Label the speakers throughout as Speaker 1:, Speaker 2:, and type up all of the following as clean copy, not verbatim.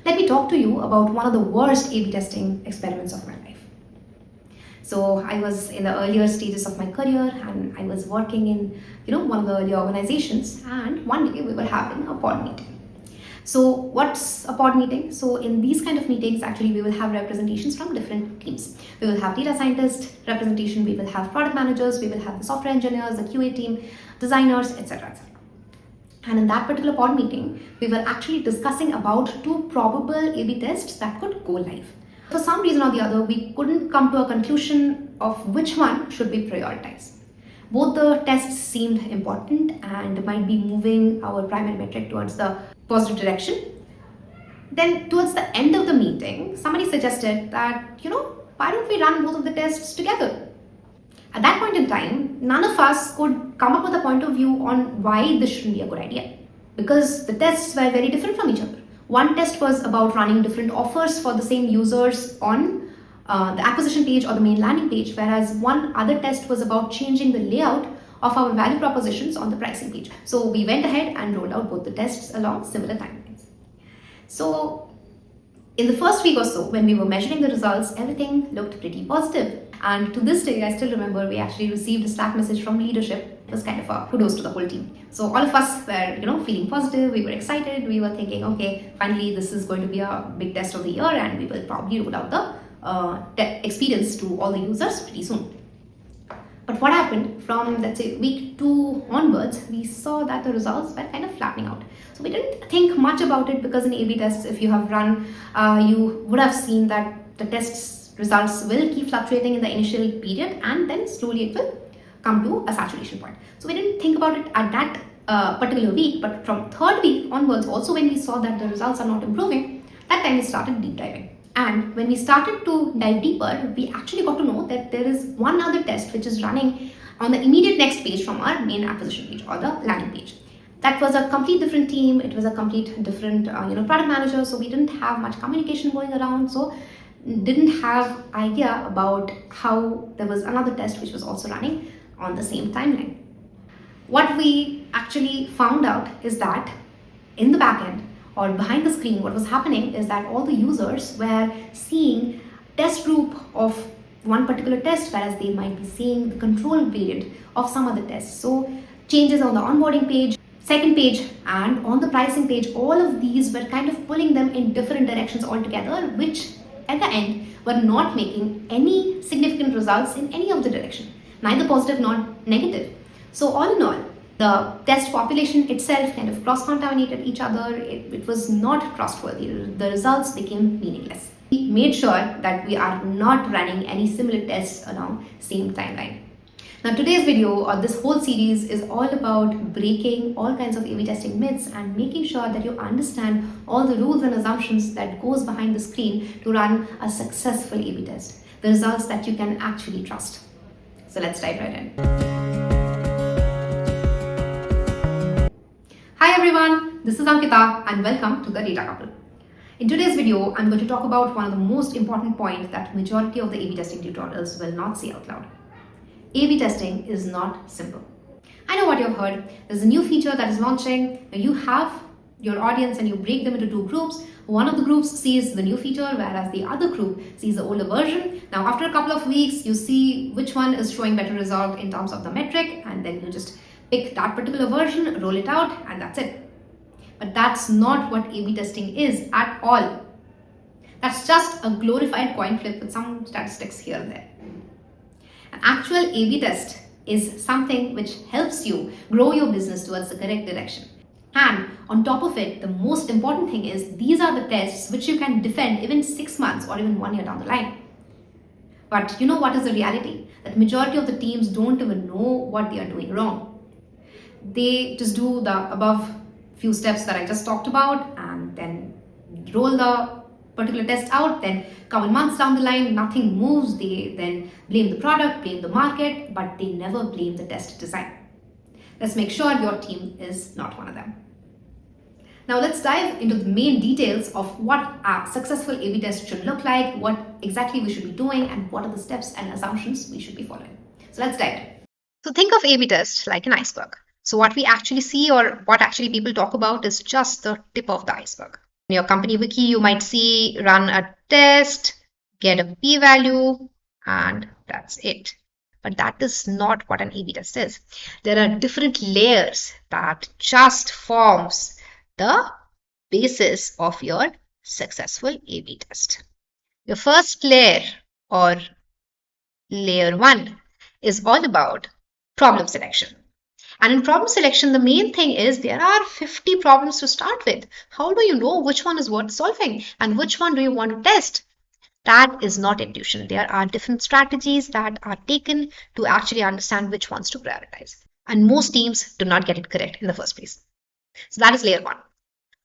Speaker 1: let me talk to you about one of the worst A/B testing experiments of my life. So I was in the earlier stages of my career and I was working in one of the earlier organizations, and one day we were having a pod meeting. So what's a pod meeting? So in these kind of meetings, actually we will have representations from different teams. We will have data scientist representation, we will have product managers, we will have the software engineers, the QA team, designers, etc. And in that particular pod meeting, we were actually discussing about two probable A/B tests that could go live. For some reason or the other, we couldn't come to a conclusion of which one should be prioritized. Both the tests seemed important and might be moving our primary metric towards the positive direction. Then towards the end of the meeting, somebody suggested that, why don't we run both of the tests together? At that point in time, none of us could come up with a point of view on why this shouldn't be a good idea, because the tests were very different from each other. One test was about running different offers for the same users on the acquisition page or the main landing page, whereas one other test was about changing the layout of our value propositions on the pricing page. So we went ahead and rolled out both the tests along similar timelines. So in the first week or so, when we were measuring the results, everything looked pretty positive. And to this day, I still remember we actually received a Slack message from leadership. It was kind of a kudos to the whole team. So all of us were, feeling positive. We were excited. We were thinking, okay, finally, this is going to be a big test of the year, and we will probably roll out the experience to all the users pretty soon. But what happened from, let's say, week 2 onwards, we saw that the results were kind of flattening out. So we didn't think much about it, because in A/B tests, if you have run, you would have seen that the tests results will keep fluctuating in the initial period, and then slowly it will come to a saturation point. So we didn't think about it at that particular week, but from third week onwards, also when we saw that the results are not improving, that time we started deep diving. And when we started to dive deeper, we actually got to know that there is one other test which is running on the immediate next page from our main acquisition page or the landing page. That was a complete different team. It was a complete different product manager. So we didn't have much communication going around. So didn't have idea about how there was another test which was also running on the same timeline. What we actually found out is that in the backend or behind the screen, what was happening is that all the users were seeing test group of one particular test, whereas they might be seeing the control variant of some other test. So changes on the onboarding page, second page, and on the pricing page, all of these were kind of pulling them in different directions altogether, which at the end were not making any significant results in any of the direction, neither positive nor negative. So all in all, the test population itself kind of cross-contaminated each other. It was not trustworthy. The results became meaningless. We made sure that we are not running any similar tests along same timeline. Now today's video, or this whole series, is all about breaking all kinds of A/B testing myths and making sure that you understand all the rules and assumptions that goes behind the screen to run a successful A/B test, the results that you can actually trust. So let's dive right in. Hi everyone, this is Ankita and welcome to the Data Couple. In today's video, I'm going to talk about one of the most important points that majority of the A/B testing tutorials will not say out loud. A/B testing is not simple. I know what you've heard. There's a new feature that is launching. You have your audience and you break them into two groups. One of the groups sees the new feature, whereas the other group sees the older version. Now, after a couple of weeks, you see which one is showing better result in terms of the metric, and then you just pick that particular version, roll it out, and that's it. But that's not what A/B testing is at all. That's just a glorified coin flip with some statistics here and there. An actual A/B test is something which helps you grow your business towards the correct direction. And on top of it, the most important thing is these are the tests which you can defend even 6 months or even 1 year down the line. But you know what is the reality? That majority of the teams don't even know what they are doing wrong. They just do the above few steps that I just talked about and then roll the particular test out, then couple months down the line, nothing moves. They then blame the product, blame the market, but they never blame the test design. Let's make sure your team is not one of them. Now let's dive into the main details of what a successful A/B test should look like, what exactly we should be doing, and what are the steps and assumptions we should be following. So let's dive in. So think of A/B test like an iceberg. So what we actually see or what actually people talk about is just the tip of the iceberg.
Speaker 2: In your company wiki, you might see run a test, get a p-value, and that's it. But that is not what an A/B test is. There are different layers that just forms the basis of your successful A/B test. Your first layer, or layer 1, is all about problem selection. And in problem selection, the main thing is there are 50 problems to start with. How do you know which one is worth solving and which one do you want to test? That is not intuition. There are different strategies that are taken to actually understand which ones to prioritize. And most teams do not get it correct in the first place. So that is layer 1.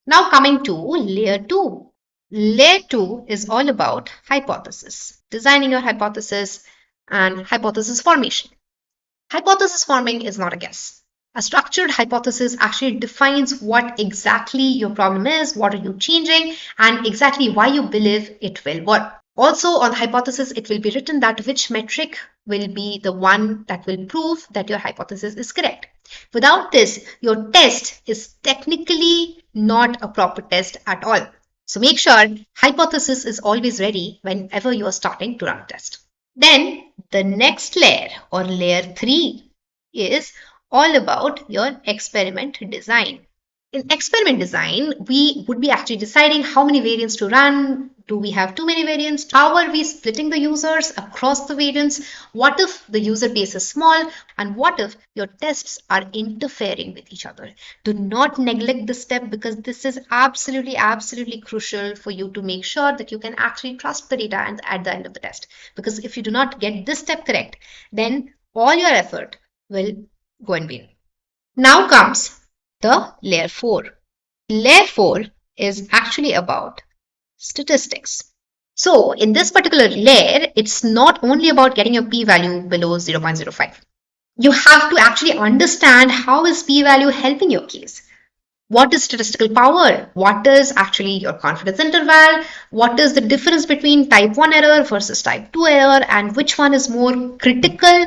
Speaker 2: Now coming to layer 2. Layer 2 is all about hypothesis, designing your hypothesis and hypothesis formation. Hypothesis forming is not a guess. A structured hypothesis actually defines what exactly your problem is, what are you changing, and exactly why you believe it will work. Also, on the hypothesis, it will be written that which metric will be the one that will prove that your hypothesis is correct. Without this, your test is technically not a proper test at all. So make sure hypothesis is always ready whenever you are starting to run a test. Then the next layer, or layer 3, is all about your experiment design. In experiment design, we would be actually deciding how many variants to run. Do we have too many variants? How are we splitting the users across the variants? What if the user base is small? And what if your tests are interfering with each other? Do not neglect this step, because this is absolutely crucial for you to make sure that you can actually trust the data at the end of the test. Because if you do not get this step correct, then all your effort will go in vain. Now comes the layer 4. Layer 4 is actually about statistics. So in this particular layer, it's not only about getting your p-value below 0.05. You have to actually understand how is p-value helping your case. What is statistical power? What is actually your confidence interval? What is the difference between type 1 error versus type 2 error? And which one is more critical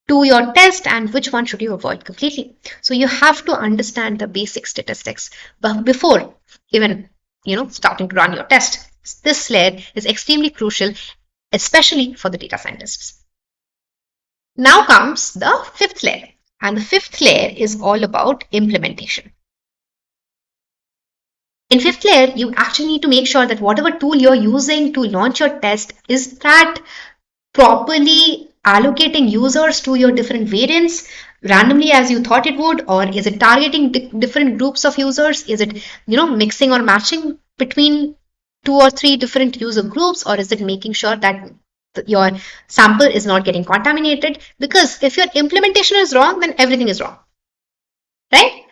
Speaker 2: to your test and which one should you avoid completely? So you have to understand the basic statistics before even starting to run your test. This layer is extremely crucial, especially for the data scientists. Now comes the 5th layer, and the 5th layer is all about implementation. In 5th layer, you actually need to make sure that whatever tool you're using to launch your test, is that properly allocating users to your different variants randomly as you thought it would, or is it targeting different groups of users? Is it mixing or matching between 2 or 3 different user groups, or is it making sure that your sample is not getting contaminated? Because if your implementation is wrong, then everything is wrong, right?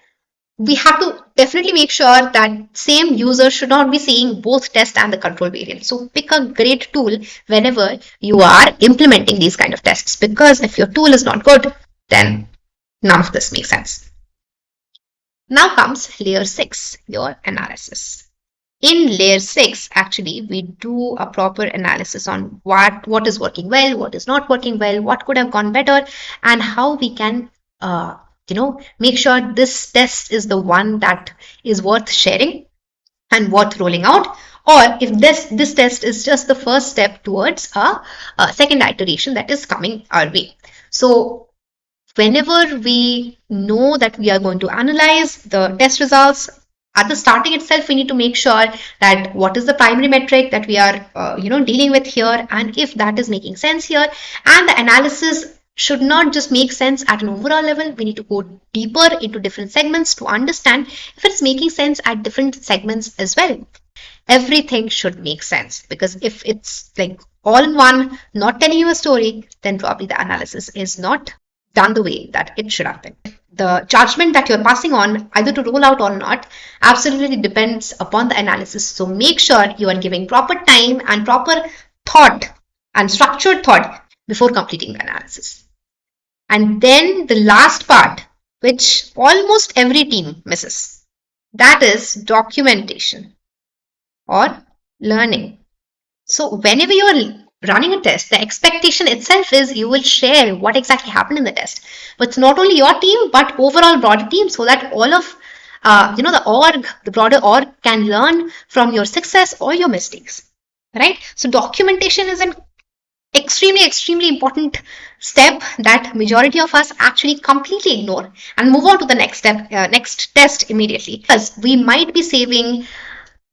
Speaker 2: We have to definitely make sure that same user should not be seeing both test and the control variant. So pick a great tool whenever you are implementing these kind of tests, because if your tool is not good, then none of this makes sense. Now comes layer 6, your analysis. In layer 6, actually, we do a proper analysis on what is working well, what is not working well, what could have gone better, and how we can make sure this test is the one that is worth sharing and worth rolling out, or if this test is just the first step towards a second iteration that is coming our way. So whenever we know that we are going to analyze the test results, at the starting itself, we need to make sure that what is the primary metric that we are dealing with here, and if that is making sense here. And the analysis should not just make sense at an overall level. We need to go deeper into different segments to understand if it's making sense at different segments as well. Everything should make sense, because if it's like all in one, not telling you a story, then probably the analysis is not done the way that it should have been. The judgment that you're passing on, either to roll out or not, absolutely depends upon the analysis. So make sure you are giving proper time and proper thought and structured thought before completing the analysis. And then the last part, which almost every team misses, that is documentation or learning. So whenever you're running a test, the expectation itself is you will share what exactly happened in the test. But it's not only your team, but overall broader team, so that all of the org, the broader org can learn from your success or your mistakes, right? So documentation is an extremely important step that majority of us actually completely ignore and move on to the next step, next test immediately, because we might be saving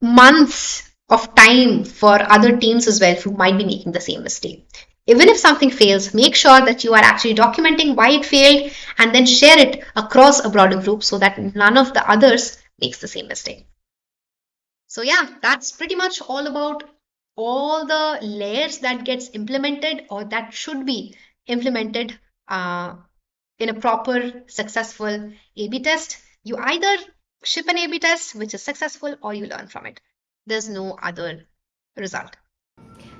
Speaker 2: months of time for other teams as well who might be making the same mistake. Even if something fails, make sure that you are actually documenting why it failed and then share it across a broader group so that none of the others makes the same mistake. So yeah, that's pretty much all about all the layers that gets implemented or that should be implemented in a proper successful A/B test. You either ship an A/B test which is successful or you learn from it. There's no other result.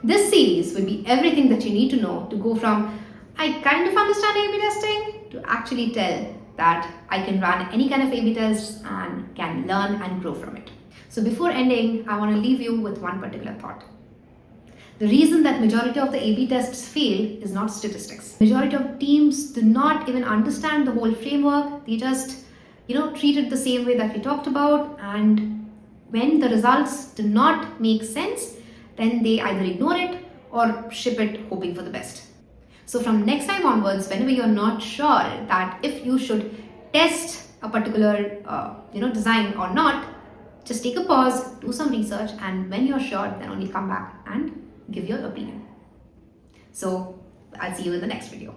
Speaker 1: This series will be everything that you need to know to go from I kind of understand A B testing to actually tell that I can run any kind of A B test and can learn and grow from it. So before ending, I want to leave you with one particular thought. The reason that majority of the A/B tests fail is not statistics. Majority of teams do not even understand the whole framework. They just, treat it the same way that we talked about, and when the results do not make sense, then they either ignore it or ship it hoping for the best. So from next time onwards, whenever you're not sure that if you should test a particular design or not, just take a pause, do some research, and when you're sure, then only come back and give your opinion. So I'll see you in the next video.